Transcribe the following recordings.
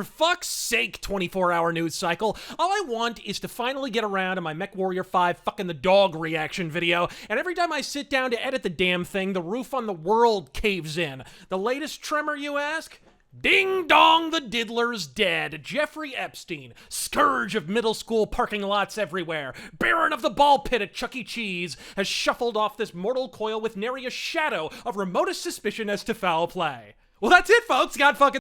for fuck's sake, 24-hour news cycle. All I want is to finally get around to my MechWarrior 5 fucking the dog reaction video, and every time I sit down to edit the damn thing, the roof on the world caves in. The latest tremor, you ask? Ding dong, the diddler's dead. Jeffrey Epstein, scourge of middle school parking lots everywhere, baron of the ball pit at Chuck E. Cheese, has shuffled off this mortal coil with nary a shadow of remotest suspicion as to foul play. Well, that's it, folks. God fucking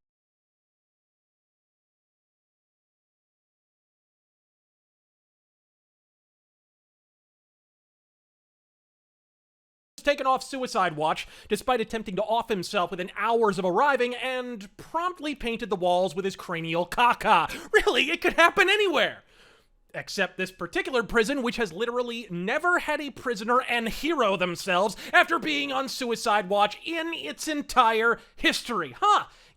taken off suicide watch despite attempting to off himself within hours of arriving and promptly painted the walls with his cranial caca. Really, it could happen anywhere. Except this particular prison, which has literally never had a prisoner and hero themselves after being on suicide watch in its entire history.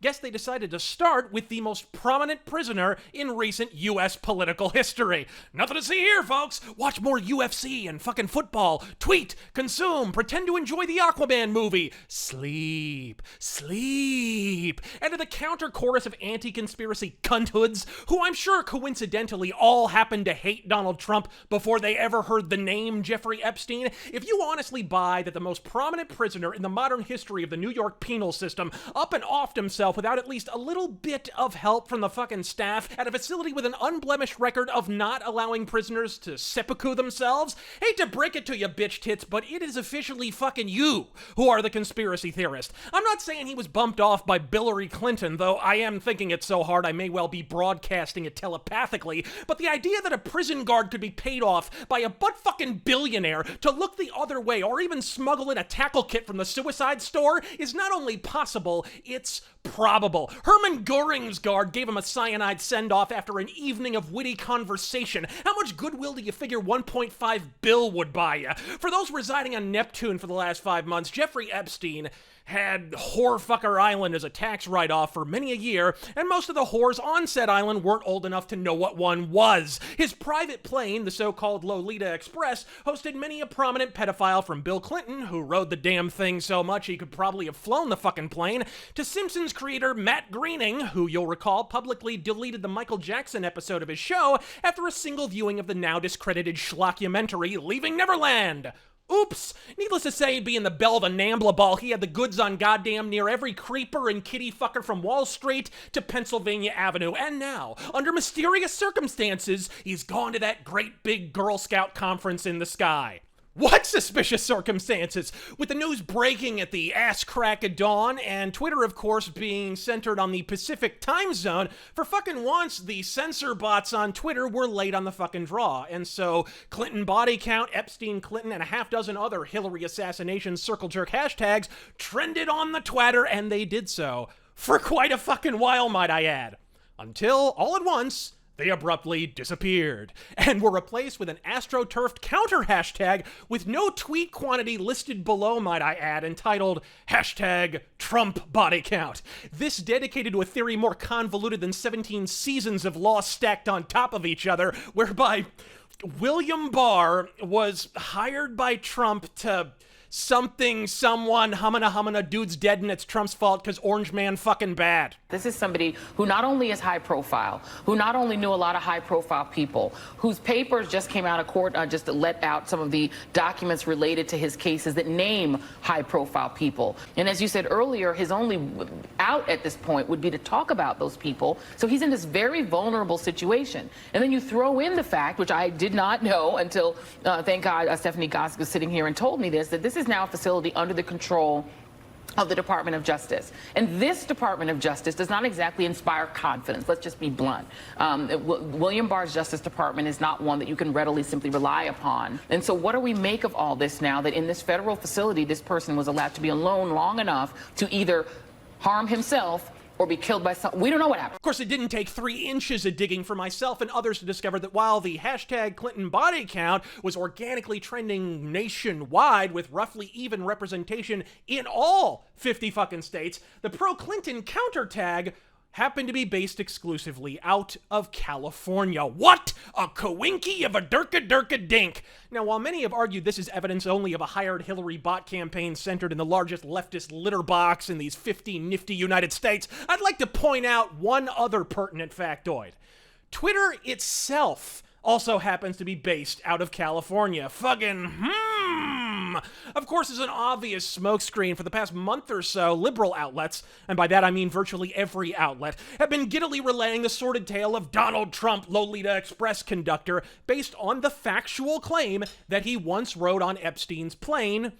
Guess they decided to start with the most prominent prisoner in recent U.S. political history. Nothing to see here, folks. Watch more UFC and fucking football. Tweet, consume, pretend to enjoy the Aquaman movie. Sleep, sleep. And to the counter chorus of anti-conspiracy cunthoods, who I'm sure coincidentally all happened to hate Donald Trump before they ever heard the name Jeffrey Epstein, if you honestly buy that the most prominent prisoner in the modern history of the New York penal system up and offed himself without at least a little bit of help from the fucking staff at a facility with an unblemished record of not allowing prisoners to seppuku themselves, hate to break it to you bitch tits, but it is officially fucking you who are the conspiracy theorist. I'm not saying he was bumped off by Hillary Clinton, though I am thinking it so hard I may well be broadcasting it telepathically, but the idea that a prison guard could be paid off by a butt-fucking billionaire to look the other way or even smuggle in a tackle kit from the suicide store is not only possible, it's probable. Herman Goring's guard gave him a cyanide send-off after an evening of witty conversation. How much goodwill do you figure 1.5 bill would buy you? For those residing on Neptune for the last 5 months, Jeffrey Epstein had Whorefucker Island as a tax write-off for many a year, and most of the whores on said island weren't old enough to know what one was. His private plane, the so-called Lolita Express, hosted many a prominent pedophile from Bill Clinton, who rode the damn thing so much he could probably have flown the fucking plane, to Simpsons creator Matt Groening, who you'll recall publicly deleted the Michael Jackson episode of his show after a single viewing of the now discredited schlockumentary Leaving Neverland. Oops! Needless to say, being the belle of the Nambla ball, he had the goods on goddamn near every creeper and kitty fucker from Wall Street to Pennsylvania Avenue. And now, under mysterious circumstances, he's gone to that great big Girl Scout conference in the sky. What suspicious circumstances? With the news breaking at the ass crack of dawn, and Twitter, of course, being centered on the Pacific time zone, for fucking once, the censor bots on Twitter were late on the fucking draw. And so, Clinton body count, Epstein Clinton, and a half dozen other Hillary assassination circle jerk hashtags trended on the twatter, and they did so for quite a fucking while, might I add. Until, all at once, they abruptly disappeared and were replaced with an astroturfed counter hashtag with no tweet quantity listed below, might I add, entitled hashtag Trump body count. This dedicated to a theory more convoluted than 17 seasons of Law stacked on top of each other, whereby William Barr was hired by Trump to someone, humana, dude's dead and it's Trump's fault because Orange Man fucking bad. This is somebody who not only is high profile, who not only knew a lot of high profile people, whose papers just came out of court, just to let out some of the documents related to his cases that name high profile people. And as you said earlier, his only out at this point would be to talk about those people. So he's in this very vulnerable situation. And then you throw in the fact, which I did not know until, thank God, Stephanie Gosk was sitting here and told me this, that this is now a facility under the control of the Department of Justice. And this Department of Justice does not exactly inspire confidence. Let's just be blunt. William Barr's Justice Department is not one that you can readily simply rely upon. And so what do we make of all this now that in this federal facility, this person was allowed to be alone long enough to either harm himself or be killed by some. We don't know what happened. Of course, it didn't take 3 inches of digging for myself and others to discover that while the hashtag Clinton body count was organically trending nationwide with roughly even representation in all 50 fucking states, the pro-Clinton counter tag happened to be based exclusively out of California. What a coinky of a durka dink! Now, while many have argued this is evidence only of a hired Hillary bot campaign centered in the largest leftist litter box in these 50 nifty United States, I'd like to point out one other pertinent factoid. Twitter itself also happens to be based out of California. Of course, as an obvious smokescreen for the past month or so, liberal outlets, and by that I mean virtually every outlet, have been giddily relaying the sordid tale of Donald Trump, Lolita Express conductor, based on the factual claim that he once rode on Epstein's plane,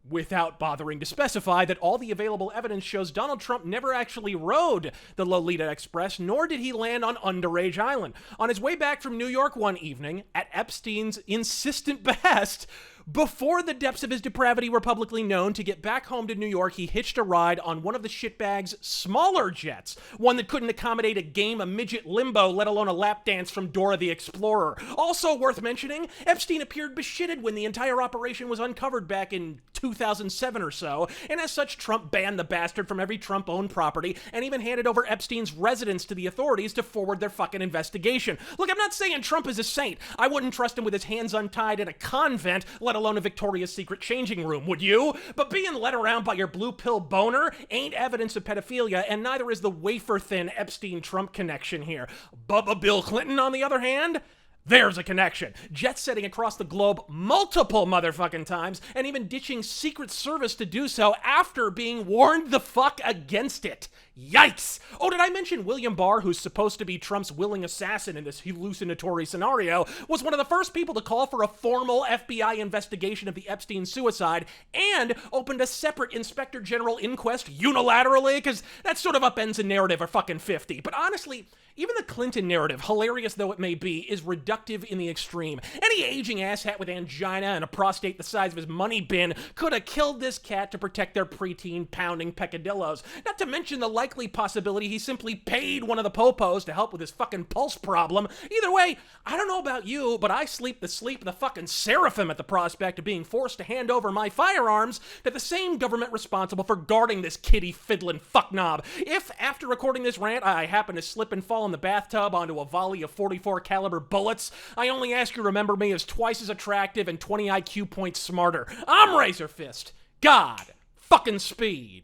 without bothering to specify that all the available evidence shows Donald Trump never actually rode the Lolita Express, nor did he land on Underage Island. On his way back from New York one evening, at Epstein's insistent behest, before the depths of his depravity were publicly known, to get back home to New York, he hitched a ride on one of the shitbag's smaller jets, one that couldn't accommodate a game of midget limbo, let alone a lap dance from Dora the Explorer. Also worth mentioning, Epstein appeared beshitted when the entire operation was uncovered back in 2007 or so, and as such, Trump banned the bastard from every Trump-owned property, and even handed over Epstein's residence to the authorities to forward their fucking investigation. Look, I'm not saying Trump is a saint. I wouldn't trust him with his hands untied in a convent, let alone a Victoria's Secret changing room, would you? But being led around by your blue pill boner ain't evidence of pedophilia, and neither is the wafer-thin Epstein-Trump connection here. Bubba Bill Clinton, on the other hand, there's a connection. Jet setting across the globe multiple motherfucking times, and even ditching Secret Service to do so after being warned the fuck against it. Yikes! Oh, did I mention William Barr, who's supposed to be Trump's willing assassin in this hallucinatory scenario, was one of the first people to call for a formal FBI investigation of the Epstein suicide, and opened a separate Inspector General inquest unilaterally, because that sort of upends a narrative or fucking 50. But honestly, even the Clinton narrative, hilarious though it may be, is reductive in the extreme. Any aging asshat with angina and a prostate the size of his money bin could have killed this cat to protect their preteen pounding peccadillos. Not to mention the likely possibility he simply paid one of the popos to help with his fucking pulse problem. Either way, I don't know about you, but I sleep of the fucking seraphim at the prospect of being forced to hand over my firearms to the same government responsible for guarding this kitty fiddlin' fucknob. If, after recording this rant, I happen to slip and fall in the bathtub onto a volley of 44 caliber bullets, I only ask you to remember me as twice as attractive and 20 IQ points smarter. I'm Razor Fist. God fucking speed.